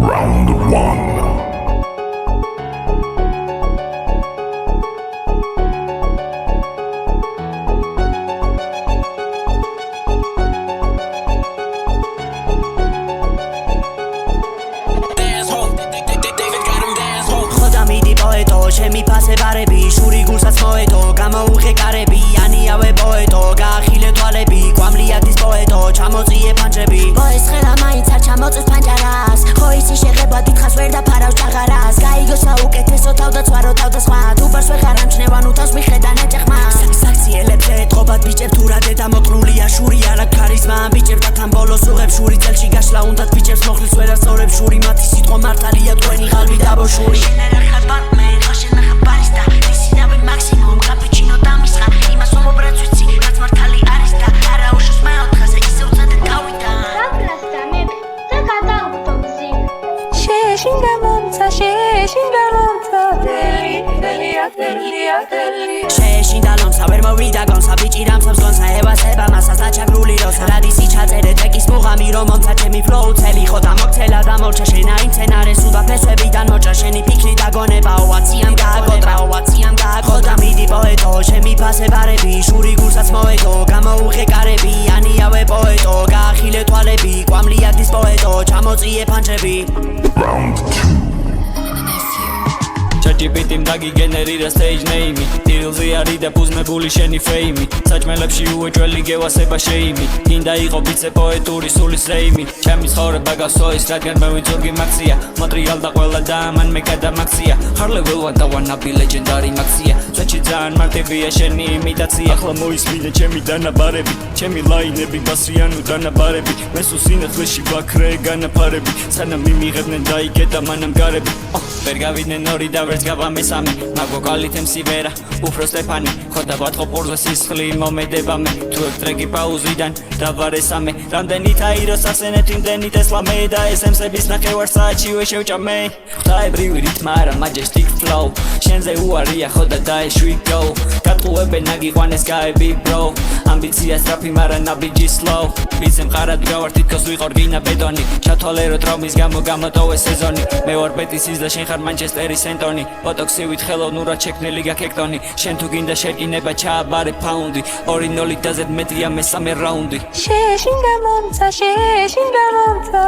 Round 1. ჩემი ფასებარები შური გულსაც მოედო გამოუხე კარები ანიავე პოეტო გაახილე თვალები კვამლიათის პოეტო ჩამოწიე ფანჯრები ბოეს ხელა მაინც არ ჩამოწევს ფანჯარას ხო ისი შეღება დიდხანს ვერ დაფარავს ჭაღარას გაიგო საუკეთესო თავდაცვარო თავდასხმა თუ ბარს ვეღარ ამჩნევან უთავს მიხედა ნაჭახმა საქციელებზე ეთყობათ ბიჭებ თუ რა დედამოკლულია შური არა ქარიზმა ბიჭებთან ბოლოს უღებ შური წელში გაშლა უნდათ ბიჭებს მოხლის ვერასწორებ შური მათი სიტყვა მართალია თქვენი ყალბი დაბოშური შეეშინდა ლომსა ვერ მოვიდა გონსა ბიჭი რამსავს გონსა ევასება მასას დაჩაგრული როსა რადისი ჩაწერე ტრეკის მუღამი რომ მომცა ჩემი ფლოუ ცელი ხო დამოქცელა დამორჩა შენ არ იმცენარეს უნდა ფესვებიდან მოჭრა შენი ფიქრი დაგონება ოვაციამ გააკოტრა მიდი პოეტო ჩემი ფასებარები შური გულსაც მოედო გამოუხე კარები ანიავე პოეტო გაახილე თვალები კვამლიათის პოეტო ჩამოწიე ფანჯრები Round 2. ChatGPT-მ დაგიგენერირა stage name-ი ტილზე არის დაფუძნებული შენი ფეიმი საჭმელებში უეჭველი გევასება შეიმი გინდა იყო ბიცე პოეტური სულის რეიმი ჩემი ცხოვრება გასოის რადგან მე ვიწურგი მაქსია მოტრიალ და ყველა და ამან მე გადამაქცია hard level one და wannabe legendary მაქსია წეჩი ძალიან მარტივია შენი იმიტაცია ახლა მოისმინე ჩემი დანაბარები ჩემი ლაინები ბასიანუ დანაბარები მე სულ სინათლეში ვაქრე განაფარები სანამ მიმიღებდნენ დაიგედა მანამ გარები ვერ გავიდნენ ორი და ვერც გავამესამე მაგოკალით ემსივერა უფრო სტეფანი ხო და ბათხო პორზე სისხლი მომედება მე თუ ეგ ტრეკი პაუზიდან დავარესამე რამდენით აიროს ასენეთ იმდენით ესლამე და ესემსების ნახევარ საათშივე შევჭამე ღვთაებრივი რითმა არა majestic flow შენზე უარია ხო და დაეშვი go გატყუებენ აგიყვანეს გაები bro ამბიცია სწრაფი მაგრამ ნაბიჯი slow ბიცე მყარად გავარ თითქოს ვიყავ რგინა ბეტონი ჩათვალე რო ტრაუმის გამო გამოტოვე სეზონი მე ვარ პეტისის და შენ ხარ მანჩესტერის ენტონი ბოტოქსივით ხელოვნურად შექმნილი გაქექტონი შენ თუ გინდა შეკინება ჩააბარე ფაუნდი 2-0 დაზედ მეტია მესამე რაუნდი შეშინდა მომცა შეშინდა მომცა